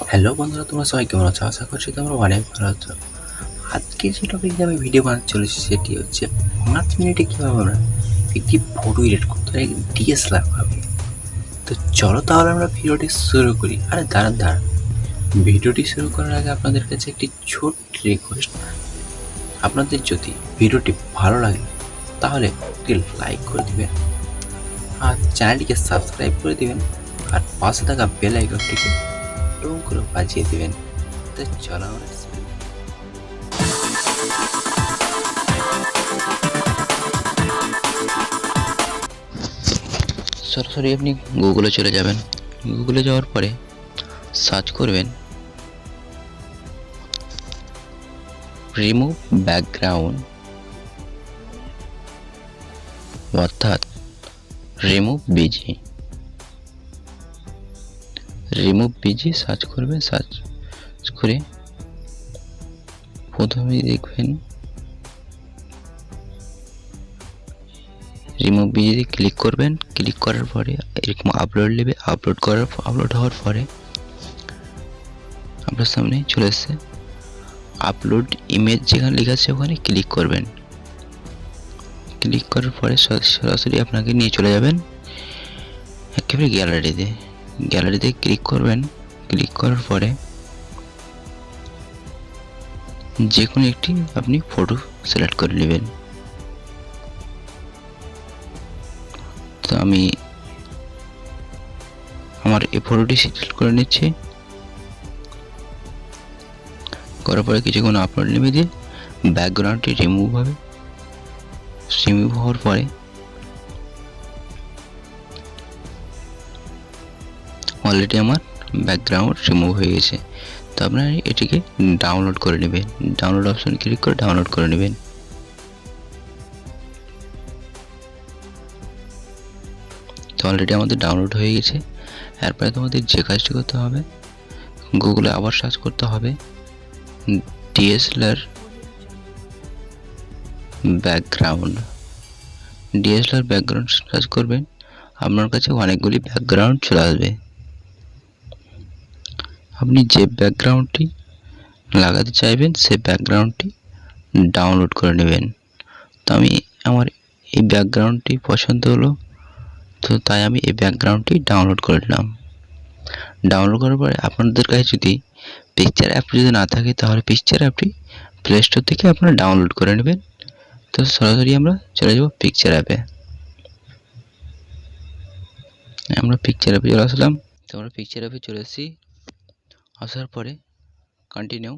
Hello বন্ধুরা, তোমরা সবাই কেমন আছো? আশা করছি তোমরা অনেক ভালো আছো। আজকে যে টপিক নিয়ে আমি ভিডিও বানাতে চলেছি সেটি হচ্ছে ৫ মিনিটে কীভাবে আমরা একটি ফটো এডিট করতে হয় ডিএসএলআর ভাবে। তো চলো তাহলে আমরা ভিডিওটি শুরু করি। আরে দাঁড়ান, ভিডিওটি শুরু করার আগে আপনাদের কাছে একটি ছোট্ট রিকোয়েস্ট। আপনাদের যদি ভিডিওটি ভালো লাগে তাহলে একটি লাইক করে দিবেন আর চ্যানেলটিকে সাবস্ক্রাইব করে দিবেন আর পাশে থাকা বেল আইকনটিকে টং করে বাজিয়ে দিবেন। তো চলো আমরা শুরু করি। সরাসরি আপনি গুগলে চলে যাবেন। গুগলে যাওয়ার পরে সার্চ করবেন রিমুভ ব্যাকগ্রাউন্ড, অর্থাৎ remove busy. Remove busy search করবেন। সার্চ করে প্রথমে দেখবেন রিমুভ বিজিতে ক্লিক করবেন। ক্লিক করার পরে এরকম আপলোড নেবে। আপলোড হওয়ার পরে আপনার সামনে চলে এসছে আপলোড ইমেজ, যেখানে লেখা আছে ওখানে ক্লিক করবেন। ক্লিক করার পরে সরাসরি আপনাকে নিয়ে চলে যাবেন একেবারে গ্যালারিতে ক্লিক করবেন। ক্লিক করার পরে যে কোনো একটি আপনি ফটো সিলেক্ট করে নেবেন। তো আমি আমার এই ফটোটি সিলেক্ট করে নিচ্ছি। করার পরে কিছুক্ষণ আপলোড নেবে দিয়ে ব্যাকগ্রাউন্ডটি রিমুভ হবে। রিমুভ হওয়ার পরে অলরেডি আমার ব্যাকগ্রাউন্ড রিমুভ হয়ে গেছে। তো আপনারা এটিকে ডাউনলোড করে নেবেন। ডাউনলোড অপশন ক্লিক করে ডাউনলোড করে নেবেন। তো অলরেডি আমাদের ডাউনলোড হয়ে গেছে। এরপরে তোমাদের যে কাজটি করতে হবে, গুগলে আবার সার্চ করতে হবে DSLR background. DSLR background search করবেন। আপনার কাছে অনেকগুলি ব্যাকগ্রাউন্ড চলে আসবে। আপনি যে ব্যাকগ্রাউন্ডটি লাগাতে চাইবেন সেই ব্যাকগ্রাউন্ডটি ডাউনলোড করে নেবেন। তো আমি আমার এই ব্যাকগ্রাউন্ডটি পছন্দ হলো, তো তাই আমি এই ব্যাকগ্রাউন্ডটি ডাউনলোড করে নিলাম। ডাউনলোড করার পরে আপনাদের কাছে যদি পিকচার অ্যাপ যদি না থাকে তাহলে পিকচার অ্যাপটি প্লে স্টোর থেকে আপনারা ডাউনলোড করে নেবেন। তো সরাসরি আমরা চলে যাব পিকচার অ্যাপে। আমরা পিকচার অ্যাপে চলে আসলাম। তো আমরা পিকচার অ্যাপে চলে এসেছি। আসার পরে কন্টিনিউ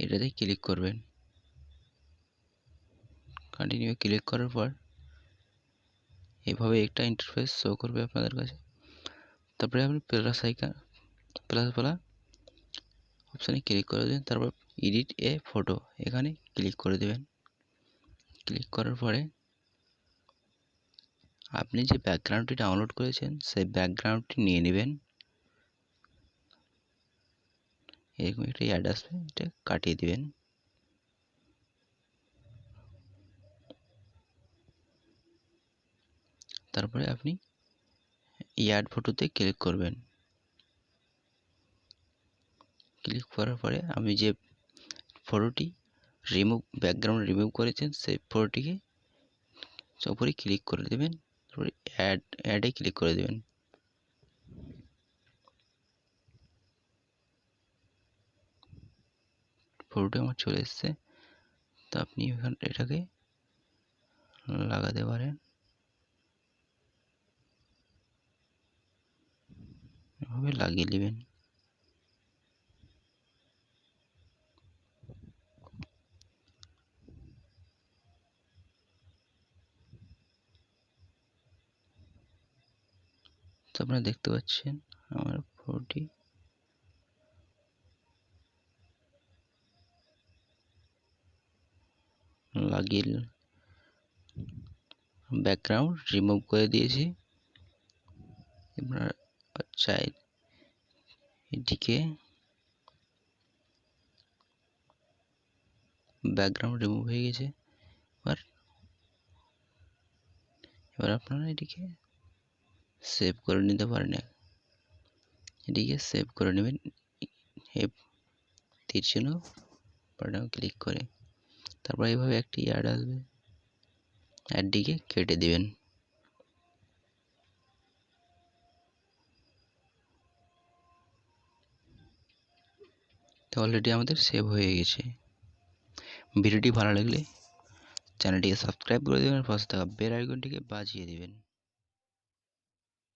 এটাতে ক্লিক করবেন। কন্টিনিউ ক্লিক করার পর এভাবে একটা ইন্টারফেস শো করবে আপনাদের কাছে। তারপরে আপনি প্লাস অপশানে ক্লিক করে দেবেন। তারপর এডিট এ ফটো এখানে ক্লিক করে দেবেন। ক্লিক করার পরে আপনি যে ব্যাকগ্রাউন্ডটি ডাউনলোড করেছেন সেই ব্যাকগ্রাউন্ডটি নিয়ে নেবেন। এরকম একটা অ্যাড আসবে, এটা কাটিয়ে দিবেন। তারপরে আপনি অ্যাড ফটোতে ক্লিক করবেন। ক্লিক করার পরে আমি যে ফটোটি ব্যাকগ্রাউন্ড রিমুভ করেছেন সেই ফটোটিকে উপরে ক্লিক করে দেবেন। তারপরে অ্যাডে ক্লিক করে দেবেন। ফটোটি আমার চলে এসছে। তো আপনি এটাকে লাগাতে পারেন, এভাবে লাগিয়ে নেবেন। তো আপনারা দেখতে পাচ্ছেন আমার ফটোটি লাগিয়ে ব্যাকগ্রাউন্ড রিমুভ করে দিয়েছি। আপনারা চাই এটিকে ব্যাকগ্রাউন্ড রিমুভ হয়ে গেছে। এবার আপনারা এটিকে সেভ করে নিতে পারেন। এটিকে সেভ করে নেবেন। এই তীর চিহ্ন বাটনে ক্লিক করে তারপর এইভাবে একটি অ্যাড আসবে, অ্যাডটিকে কেটে দিবেন। তো অলরেডি আমাদের সেভ হয়ে গেছে। ভিডিওটি ভালো লাগলে চ্যানেলটিকে সাবস্ক্রাইব করে দেবেন, পাশে থাকা বেল আইকনটিকে বাজিয়ে দিবেন।